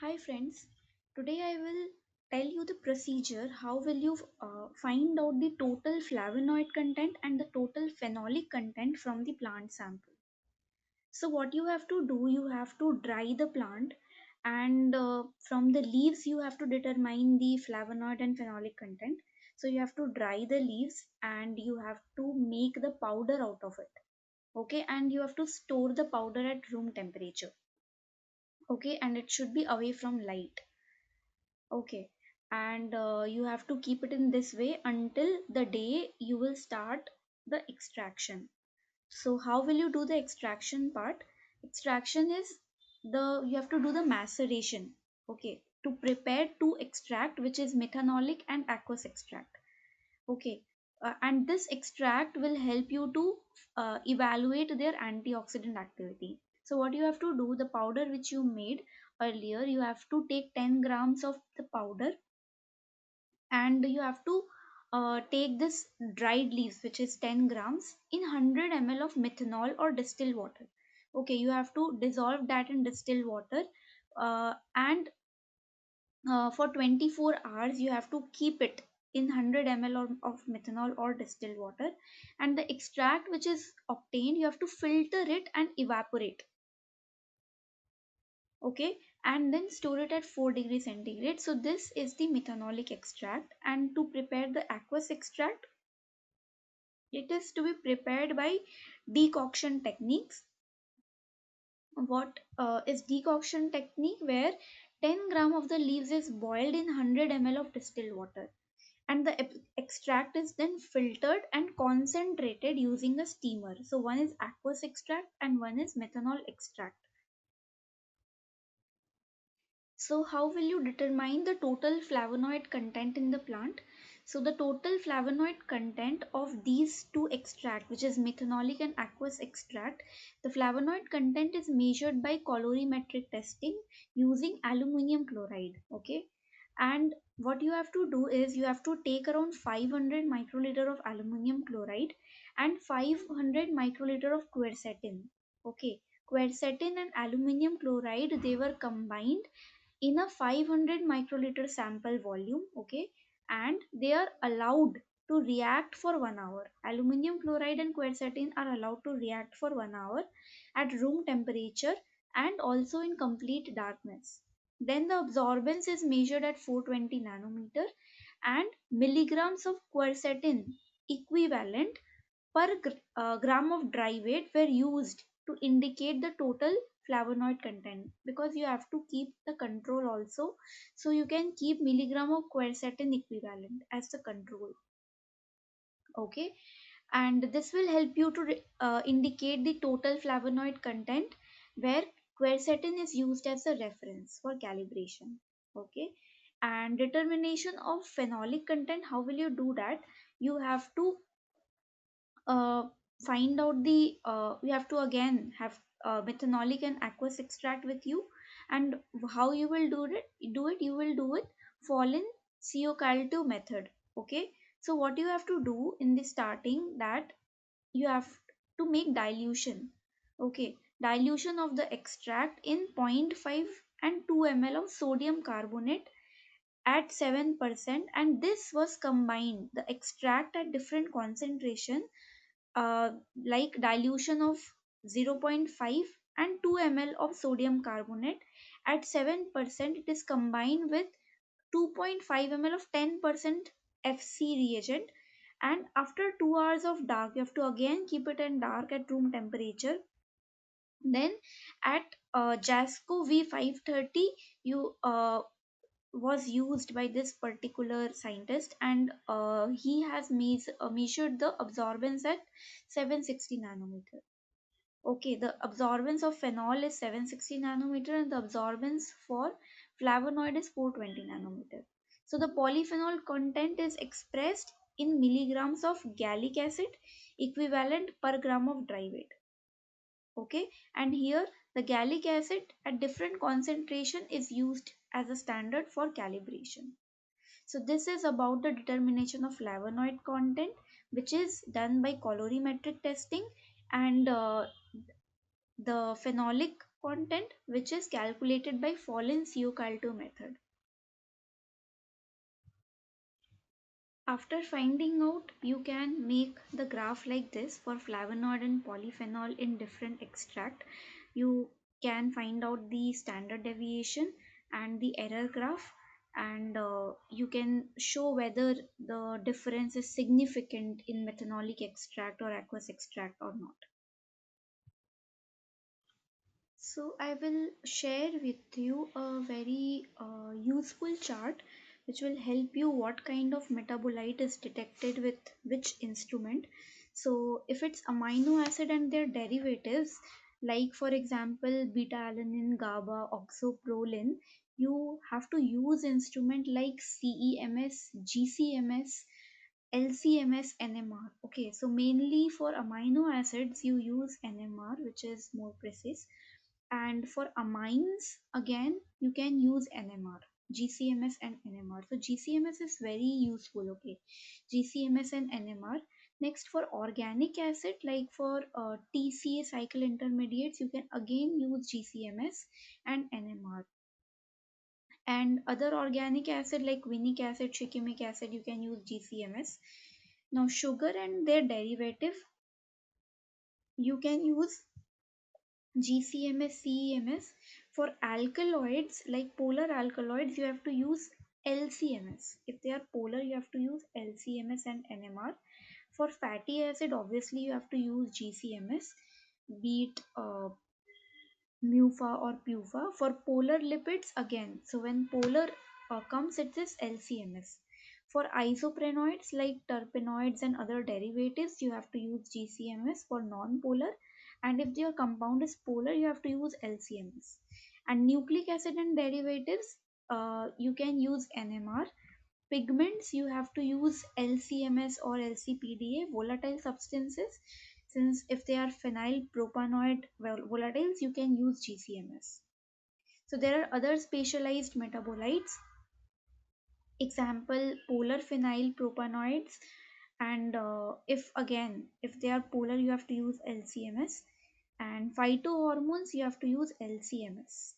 Hi friends, today I will tell you the procedure how will you find out the total flavonoid content and the total phenolic content from the plant sample. So what you have to do, you have to dry the plant and from the leaves you have to determine the flavonoid and phenolic content. So you have to dry the leaves and you have to make the powder out of it. Okay, and you have to store the powder at room temperature. Okay, and it should be away from light. Okay, and you have to keep it in this way until the day you will start the extraction. So, how will you do the extraction part? Extraction is you have to do the maceration. Okay, to prepare to extract, which is methanolic and aqueous extract. Okay, and this extract will help you to evaluate their antioxidant activity. So, what you have to do, the powder which you made earlier, you have to take 10 grams of the powder and you have to take this dried leaves which is 10 grams in 100 ml of methanol or distilled water. Okay, you have to dissolve that in distilled water and for 24 hours you have to keep it in 100 ml of methanol or distilled water, and the extract which is obtained you have to filter it and evaporate. Okay, and then store it at 4 degrees centigrade. So this is the methanolic extract, and to prepare the aqueous extract, it is to be prepared by decoction techniques. What is decoction technique? Where 10 gram of the leaves is boiled in 100 ml of distilled water, and the extract is then filtered and concentrated using a steamer. So one is aqueous extract and one is methanol extract. So how will you determine the total flavonoid content in the plant? So the total flavonoid content of these two extract, which is methanolic and aqueous extract, the flavonoid content is measured by colorimetric testing using aluminum chloride. Okay, and what you have to do is you have to take around 500 microliter of aluminum chloride and 500 microliter of quercetin. Okay, quercetin and aluminum chloride, they were combined in a 500 microliter sample volume. Okay, and they are allowed to react for 1 hour. Aluminum chloride and quercetin are allowed to react for 1 hour at room temperature and also in complete darkness. Then the absorbance is measured at 420 nanometer, and milligrams of quercetin equivalent per gram of dry weight were used to indicate the total flavonoid content, because you have to keep the control also. So you can keep milligram of quercetin equivalent as the control. Okay, and this will help you to indicate the total flavonoid content, where quercetin is used as a reference for calibration. Okay, and determination of phenolic content, how will you do that? You have to uh, find out the you have to again have methanolic and aqueous extract with you, and how you will do it, you will do it Fallin CO-Cal2 method. Okay, so what you have to do in the starting, that you have to make dilution. Okay, dilution of the extract in zero point 0.5 and 2 ml of sodium carbonate at 7%, and this was combined the extract at different concentration, uh, like dilution of zero point 0.5 and 2 ml of sodium carbonate at 7%, it is combined with 2.5 ml of 10% FC reagent, and after 2 hours of dark you have to again keep it in dark at room temperature. Then at Jasco V530, you was used by this particular scientist, and he has measured the absorbance at 760 nanometer. Okay, the absorbance of phenol is 760 nanometer and the absorbance for flavonoid is 420 nanometer. So the polyphenol content is expressed in milligrams of gallic acid equivalent per gram of dry weight. Okay, and here the gallic acid at different concentration is used as a standard for calibration. So this is about the determination of flavonoid content, which is done by colorimetric testing, and the phenolic content, which is calculated by Fallen CO-Calto method. After finding out, you can make the graph like this for flavonoid and polyphenol in different extract. You can find out the standard deviation and the error graph, and you can show whether the difference is significant in methanolic extract or aqueous extract or not. So I will share with you a very useful chart which will help you what kind of metabolite is detected with which instrument. So if it's amino acid and their derivatives, like for example beta alanine, GABA, oxoprolin, you have to use instrument like CEMS, GCMS, LCMS, NMR. Okay, so mainly for amino acids you use NMR, which is more precise, and for amines again you can use NMR, GCMS and NMR. So GCMS is very useful. Okay, GCMS and NMR. Next, for organic acid, like for TCA cycle intermediates, you can again use GCMS and NMR. And other organic acid like vinic acid, shikimic acid, you can use GCMS. Now sugar and their derivative, you can use GCMS, CEMS. For alkaloids like polar alkaloids, you have to use LCMS. If they are polar, you have to use LCMS and NMR. For fatty acid, obviously you have to use GCMS, be it MUFA or PUFA. For polar lipids, again, so when polar comes, it is LCMS. For isoprenoids like terpenoids and other derivatives, you have to use GCMS. For non-polar, and if your compound is polar, you have to use LCMS. And nucleic acid and derivatives, you can use NMR. Pigments, you have to use LCMS or LCPDA. Volatile substances, since if they are phenyl propanoid volatiles, you can use GCMS. So there are other specialized metabolites, example polar phenyl propanoids, and if they are polar, you have to use LCMS, and phytohormones, you have to use LCMS.